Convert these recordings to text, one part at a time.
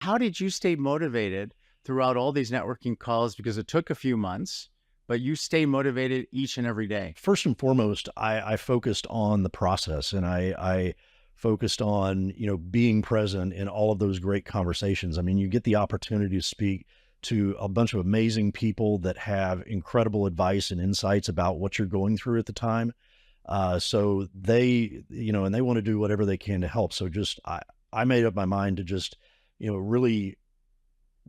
How did you stay motivated throughout all these networking calls? Because it took a few months, but you stay motivated each and every day. First and foremost, I focused on the process, and I focused on, being present in all of those great conversations. I mean, you get the opportunity to speak to a bunch of amazing people that have incredible advice and insights about what you're going through at the time. So they, and they want to do whatever they can to help. So I made up my mind to just, really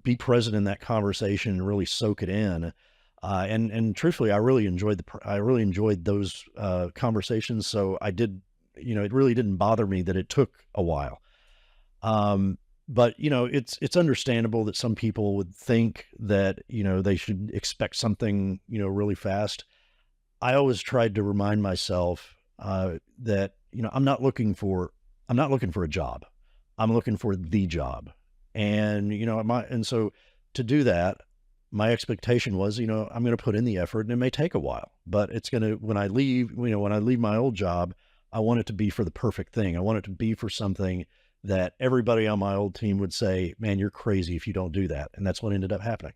be present in that conversation and really soak it in. And truthfully, I really enjoyed those conversations. So I did, it really didn't bother me that it took a while. But it's understandable that some people would think that, they should expect something, really fast. I always tried to remind myself that, I'm not looking for a job. I'm looking for the job. And, and so to do that, my expectation was, I'm going to put in the effort and it may take a while, but it's going to, when I leave my old job, I want it to be for the perfect thing. I want it to be for something that everybody on my old team would say, man, you're crazy if you don't do that. And that's what ended up happening.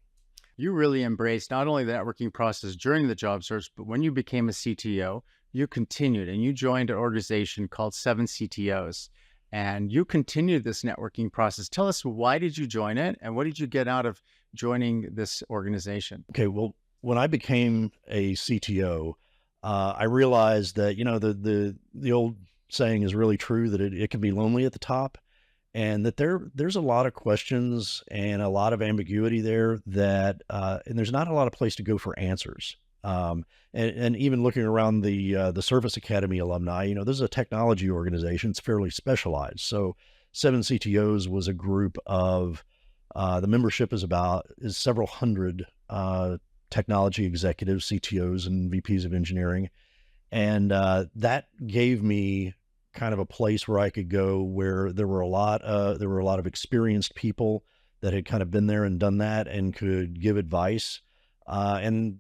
You really embraced not only the networking process during the job search, but when you became a CTO, you continued and you joined an organization called Seven CTOs. And you continued this networking process. Tell us, why did you join it and what did you get out of joining this organization? Okay. Well, when I became a CTO, I realized that, the old saying is really true, that it can be lonely at the top, and that there's a lot of questions and a lot of ambiguity there, that and there's not a lot of place to go for answers. And even looking around the Service Academy alumni, this is a technology organization. It's fairly specialized. So Seven CTOs was a group of the membership is several hundred technology executives, CTOs, and VPs of engineering, and that gave me kind of a place where I could go, where there were a lot of experienced people that had kind of been there and done that and could give advice, and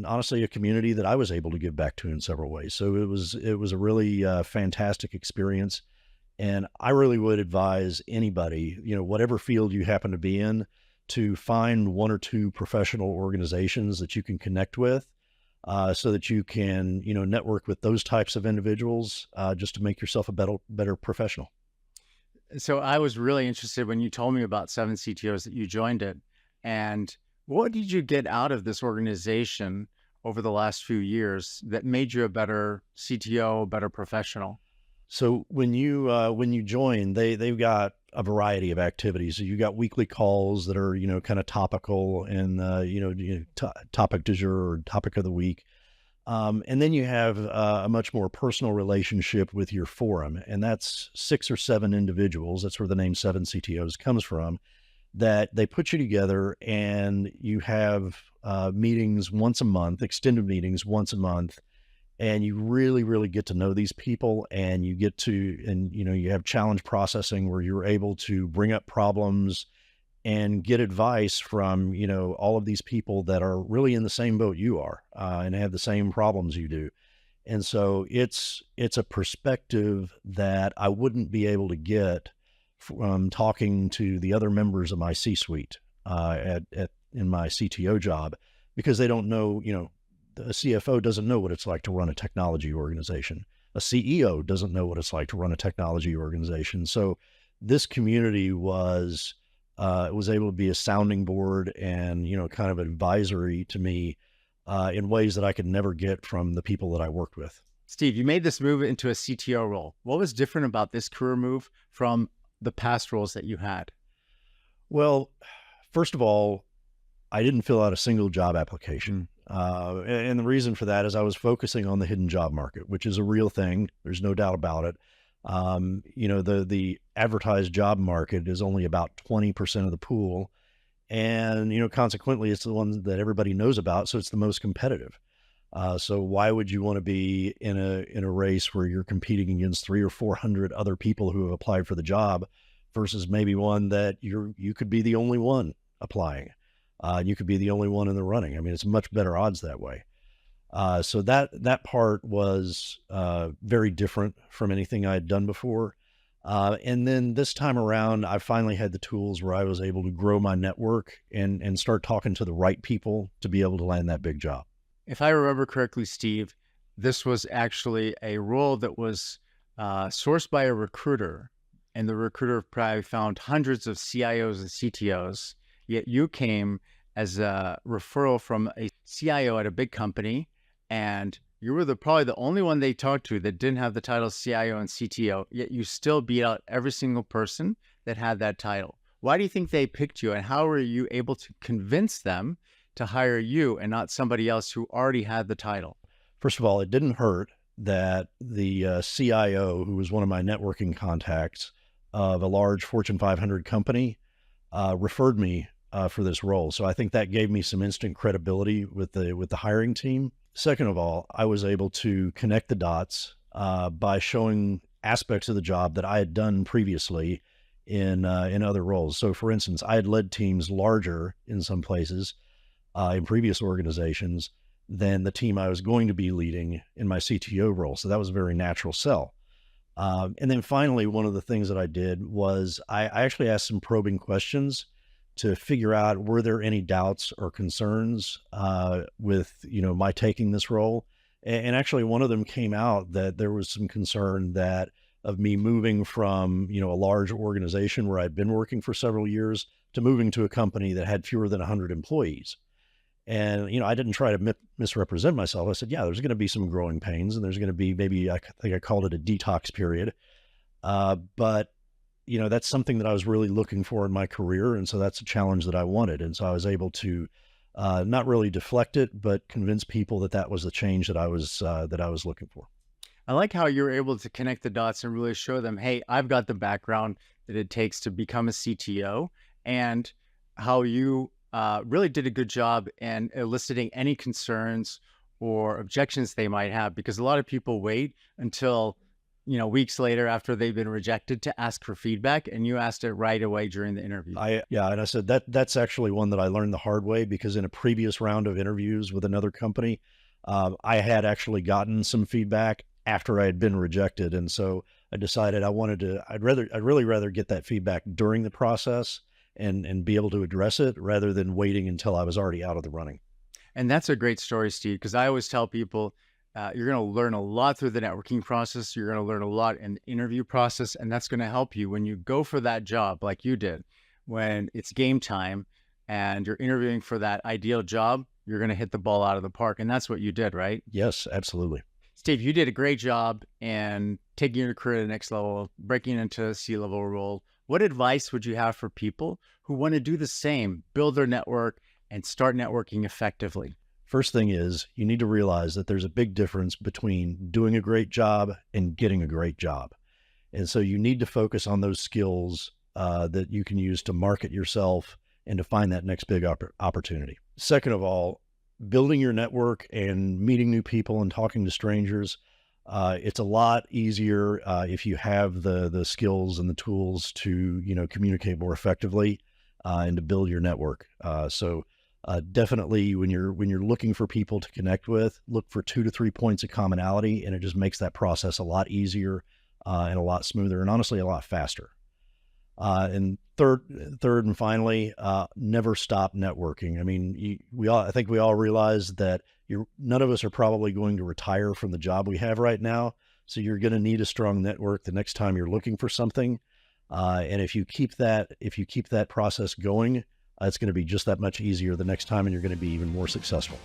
honestly, a community that I was able to give back to in several ways. So it was a really fantastic experience, and I really would advise anybody, whatever field you happen to be in, to find one or two professional organizations that you can connect with, so that you can, network with those types of individuals, just to make yourself a better professional. So I was really interested when you told me about Seven CTOs that you joined it. And what did you get out of this organization over the last few years that made you a better CTO, a better professional? So when you join, they've got a variety of activities. So you got weekly calls that are, kind of topical, and topic du jour or topic of the week. And then you have a much more personal relationship with your forum, and that's 6 or 7 individuals. That's where the name Seven CTOs comes from. That they put you together, and you have meetings once a month, extended meetings once a month, and you really, really get to know these people, and you have challenge processing, where you're able to bring up problems and get advice from, all of these people that are really in the same boat you are, and have the same problems you do. And so it's a perspective that I wouldn't be able to get from talking to the other members of my C-suite, in my CTO job, because they don't know, a CFO doesn't know what it's like to run a technology organization. A CEO doesn't know what it's like to run a technology organization. So this community was able to be a sounding board and, kind of advisory to me, in ways that I could never get from the people that I worked with. Steve, you made this move into a CTO role. What was different about this career move from the past roles that you had? Well, first of all, I didn't fill out a single job application. And the reason for that is I was focusing on the hidden job market, which is a real thing. There's no doubt about it. The advertised job market is only about 20% of the pool. And, consequently, it's the one that everybody knows about. So it's the most competitive. So why would you want to be in a race where you're competing against 300 or 400 other people who have applied for the job, versus maybe one that you could be the only one applying. You could be the only one in the running. I mean, it's much better odds that way. So that part was very different from anything I had done before. And then this time around, I finally had the tools where I was able to grow my network and start talking to the right people to be able to land that big job. If I remember correctly, Steve, this was actually a role that was sourced by a recruiter, and the recruiter probably found hundreds of CIOs and CTOs, yet you came as a referral from a CIO at a big company, and you were probably the only one they talked to that didn't have the title CIO and CTO, yet you still beat out every single person that had that title. Why do you think they picked you, and how were you able to convince them to hire you and not somebody else who already had the title? First of all, it didn't hurt that the CIO, who was one of my networking contacts of a large Fortune 500 company, referred me for this role. So I think that gave me some instant credibility with the hiring team. Second of all, I was able to connect the dots by showing aspects of the job that I had done previously in other roles. So, for instance, I had led teams larger in some places in previous organizations than the team I was going to be leading in my CTO role. So that was a very natural sell. And then finally, one of the things that I did was I actually asked some probing questions to figure out, were there any doubts or concerns with, my taking this role? And actually one of them came out that there was some concern that of me moving from, a large organization where I'd been working for several years to moving to a company that had fewer than 100 employees. And, I didn't try to misrepresent myself. I said, yeah, there's going to be some growing pains, and there's going to be maybe, I think I called it a detox period. But, that's something that I was really looking for in my career. And so that's a challenge that I wanted. And so I was able to not really deflect it, but convince people that that was the change that I was looking for. I like how you were able to connect the dots and really show them, hey, I've got the background that it takes to become a CTO, and how you really did a good job in eliciting any concerns or objections they might have, because a lot of people wait until, weeks later after they've been rejected to ask for feedback, and you asked it right away during the interview. And I said that's actually one that I learned the hard way, because in a previous round of interviews with another company, I had actually gotten some feedback after I had been rejected. And so I decided I'd really rather get that feedback during the process and be able to address it rather than waiting until I was already out of the running. And that's a great story, Steve, because I always tell people you're going to learn a lot through the networking process. You're going to learn a lot in the interview process, and that's going to help you when you go for that job like you did. When it's game time and you're interviewing for that ideal job, you're going to hit the ball out of the park. And that's what you did, right? Yes, absolutely. Steve, you did a great job in taking your career to the next level, breaking into a C-level role. What advice would you have for people who want to do the same, build their network, and start networking effectively? First thing is, you need to realize that there's a big difference between doing a great job and getting a great job. And so you need to focus on those skills that you can use to market yourself and to find that next big opportunity. Second of all, building your network and meeting new people and talking to strangers, it's a lot easier if you have the skills and the tools to communicate more effectively and to build your network. So definitely, when you're looking for people to connect with, look for 2 to 3 points of commonality, and it just makes that process a lot easier and a lot smoother, and honestly a lot faster. And third and finally, never stop networking. I mean, I think we all realize that none of us are probably going to retire from the job we have right now. So you're going to need a strong network the next time you're looking for something. And if you keep that process going, it's going to be just that much easier the next time, and you're going to be even more successful.